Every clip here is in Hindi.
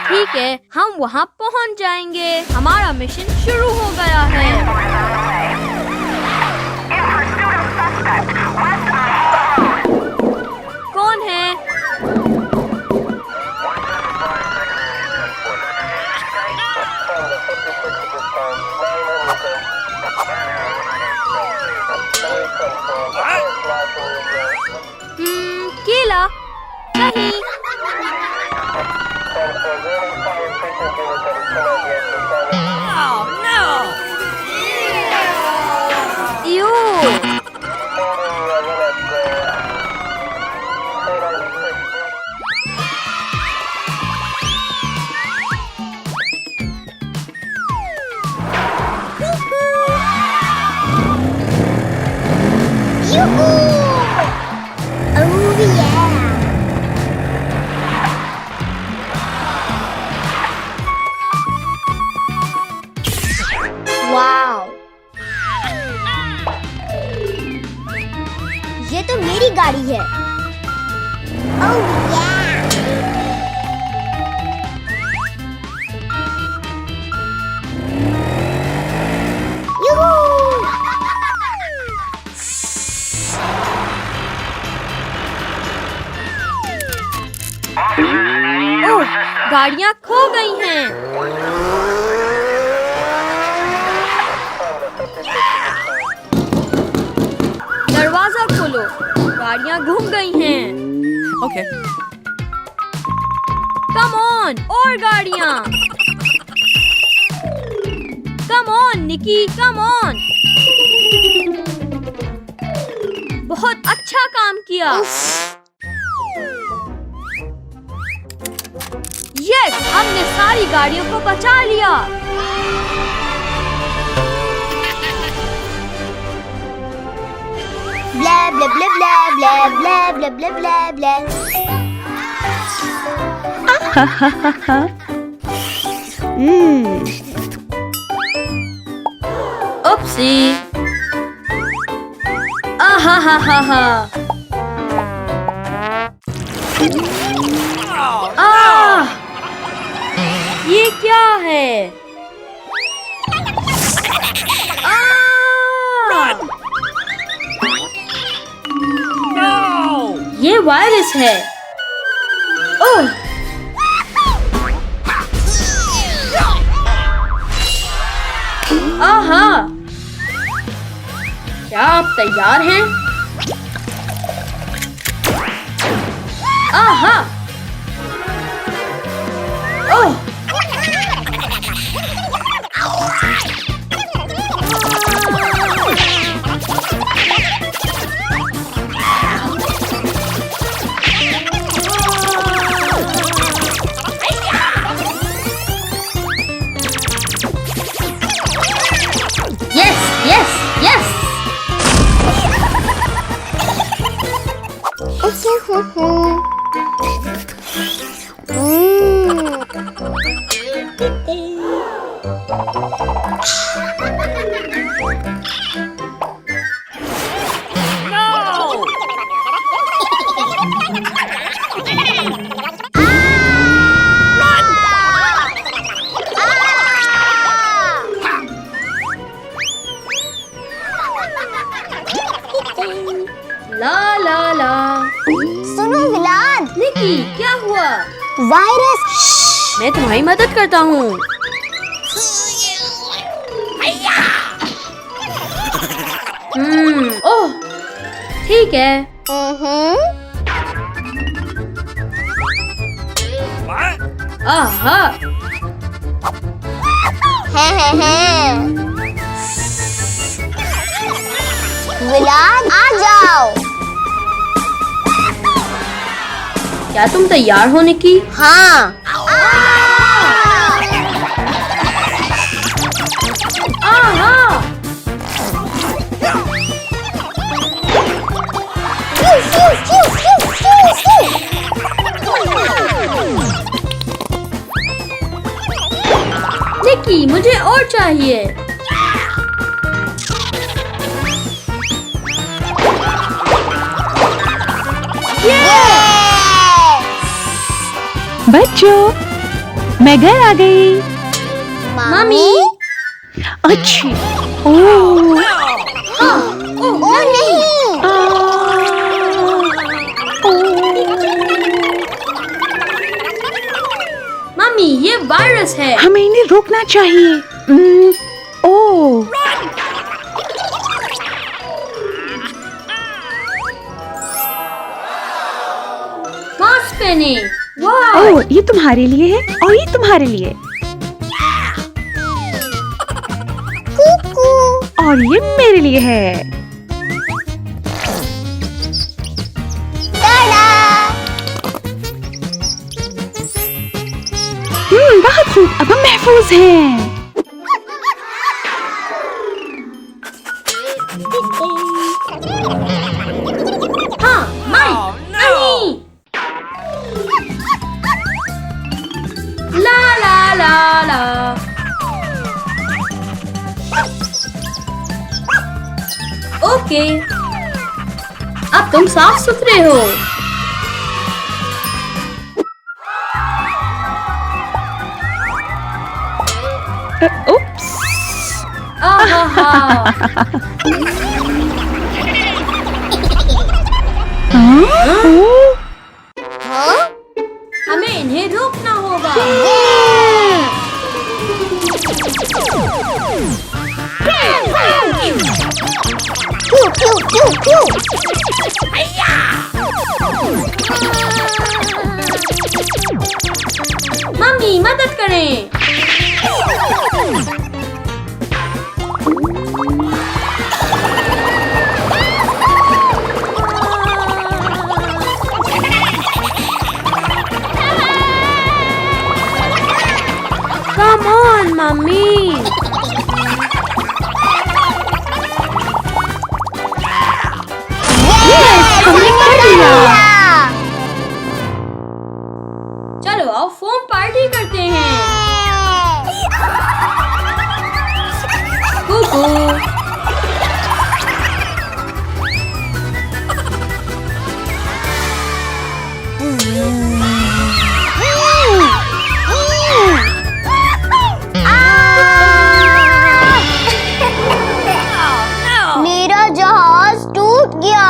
ठीक है, हम वहाँ पहुँच जाएंगे। हमारा मिशन शुरू हो गया है। कौन है? केला नहीं। ये तो मेरी गाड़ी है। ओह, गाड़ियाँ खो गई हैं। दरवाजा खोलो, गाड़ियाँ घूम गई हैं। Okay. कम ऑन, और गाड़ियाँ। Come on Nikki, come on. बहुत अच्छा काम किया। यस, हमने सारी गाड़ियों को बचा लिया। Blah blah blah blah blah blah blah blah blah blah. Oopsie. Ha ha ha ha. ये क्या है? ये वायरस है। ओह! आहा! क्या आप तैयार हैं? आहा! ओह! ला ला ला। सुनो विलाद। निकी, क्या हुआ? वायरस। मैं तुम्हारी मदद करता हूँ। ओह, ठीक है। आहा। विलाद, आ जाओ। क्या तुम तैयार होने की? हाँ। निकी, मुझे और चाहिए। बच्चों, मैं घर आ गई। मम्मी। अच्छी। ओह ओ नहीं। मम्मी, ये वायरस है। हमें इन्हें रोकना चाहिए। ओह, मास्क पहने। वाह, ओह, ये तुम्हारे लिए है और ये तुम्हारे लिए कुकू। और ये मेरे लिए है। टाडा। बहुत खूब, अब हम महफूज हैं। हाँ, नहीं। ला ला ला ला। ओके, अब तुम साफ सुथरे हो। उप्स। आहा। ओह, हाँ? हमें इन्हें रोकना होगा। क्यों क्यों क्यों क्यों? मम्मी, मदद करें। Come on, mummy. हमने कर लिया। चलो आओ फोम पार्टी करते हैं। कुकू। मेरा जहाज टूट गया।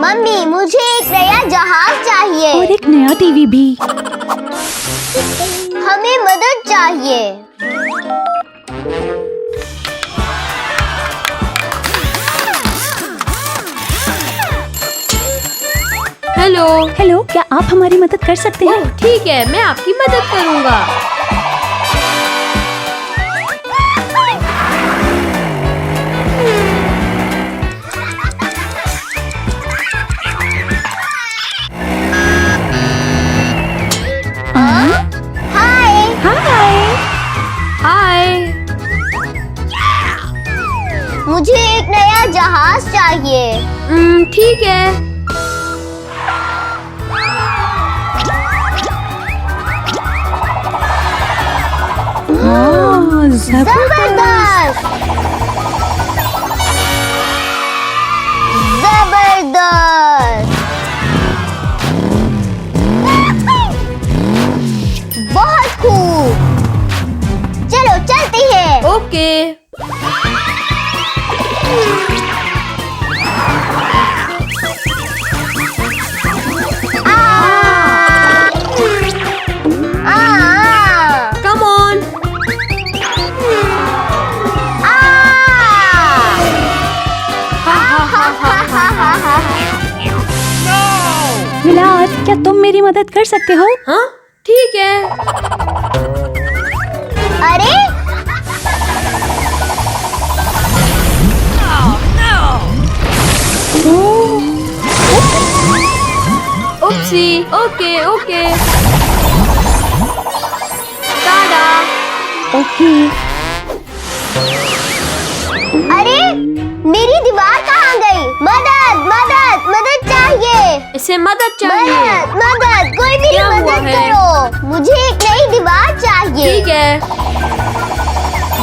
मम्मी, मुझे एक नया जहाज चाहिए। और एक नया टीवी भी। हमें मदद चाहिए। हेलो। हेलो, क्या आप हमारी मदद कर सकते हैं? ओह, ठीक है, मैं आपकी मदद करूंगा। हाय। हाय। हाय। मुझे एक नया जहाज चाहिए। ठीक है। जबरदस्त। जबरदस्त। बहुत खूब। चलो चलते हैं। ओके। Come on. विलाद, क्या तुम मेरी मदद कर सकते हो? हाँ, ठीक है। अरे oopsie. Okay okay. Tada. Okay. अरे मेरी दीवार कहाँ गई? मदद मदद मदद चाहिए। इसे मदद चाहिए। मदद मदद, कोई मेरी क्या हुआ मदद है? करो। मुझे एक नई दीवार चाहिए। ठीक है।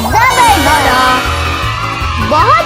जबरदस्त। टाडा। बहुत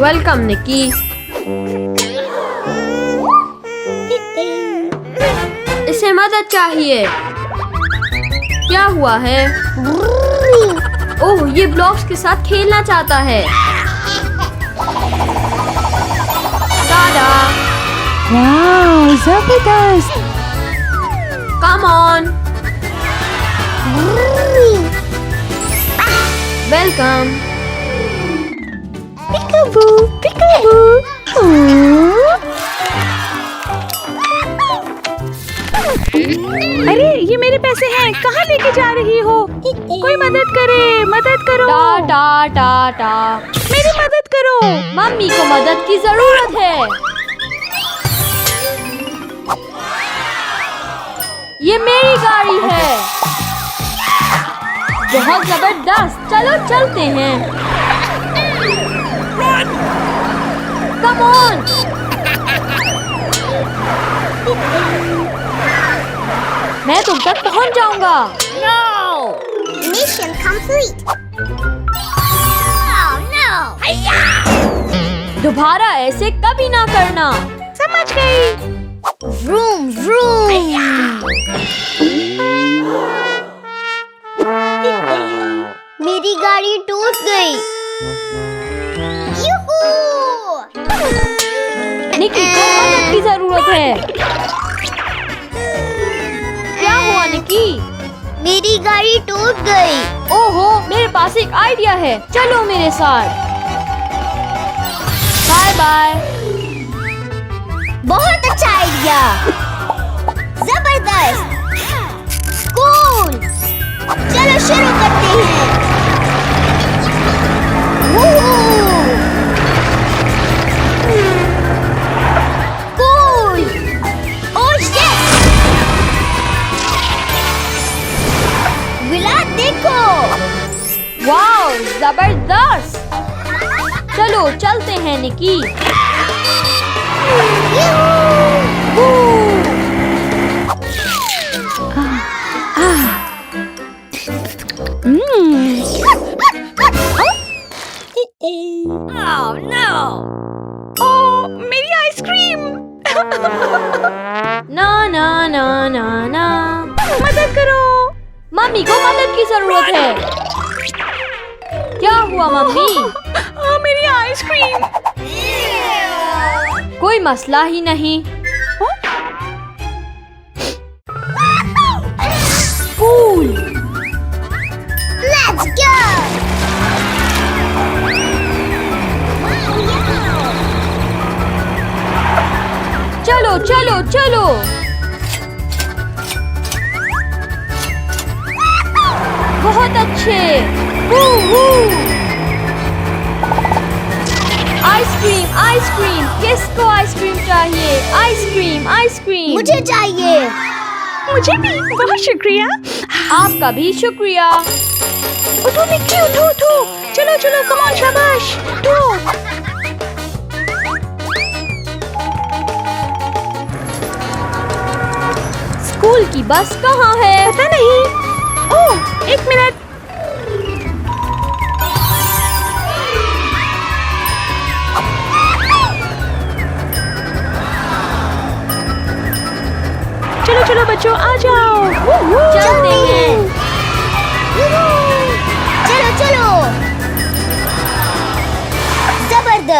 वेलकम निकी. इसे मदद चाहिए. क्या हुआ है? ओह, ये ब्लॉक्स के साथ खेलना चाहता है. दादा, वाह, जबरदस्त. Come on. वेलकम. पिकाबू, पिकाबू. अरे, ये मेरे पैसे हैं. कहाँ लेके जा रही हो? कोई मदद करे, मदद करो. टा टा टा टा. मेरी मदद करो. मम्मी को मदद की जरूरत है. ये मेरी गाड़ी है. बहुत जबरदस्त. चलो चलते हैं. Come on. मैं तुम तक पहुंच जाऊंगा. Mission complete. Oh no. दोबारा ऐसे कभी ना करना. समझ गई. Vroom vroom. मेरी गाड़ी टूट गई. यूहू! निकी को मदद की जरूरत है. क्या हुआ निकी? मेरी गाड़ी टूट गई. ओहो, मेरे पास एक आइडिया है. चलो मेरे साथ. Bye bye. बहुत अच्छा आइडिया. जबरदस्त. कूल. चलो शुरू करते हैं. कूल. Oh shit. विलाद देखो. वाओ, जबरदस्त. चलो चलते हैं निकी. Oh no. ओह, मेरी आइसक्रीम. ना ना ना ना ना. मदद करो. मम्मी को मदद की जरूरत है. क्या हुआ मम्मी? मेरी आइसक्रीम. कोई मसला ही नहीं. कूल. Let's go. चलो चलो चलो. बहुत अच्छे. Ice cream ice cream. किसको आइसक्रीम चाहिए? Ice cream ice cream. मुझे चाहिए. मुझे भी. बहुत शुक्रिया. आपका भी शुक्रिया. उठो निक्की, उठो उठो. चलो चलो, कम ऑन, शाबाश. उठो. स्कूल की बस कहाँ है? पता नहीं. ओह, एक मिनट. चलो चलो बच्चों, आ जाओ.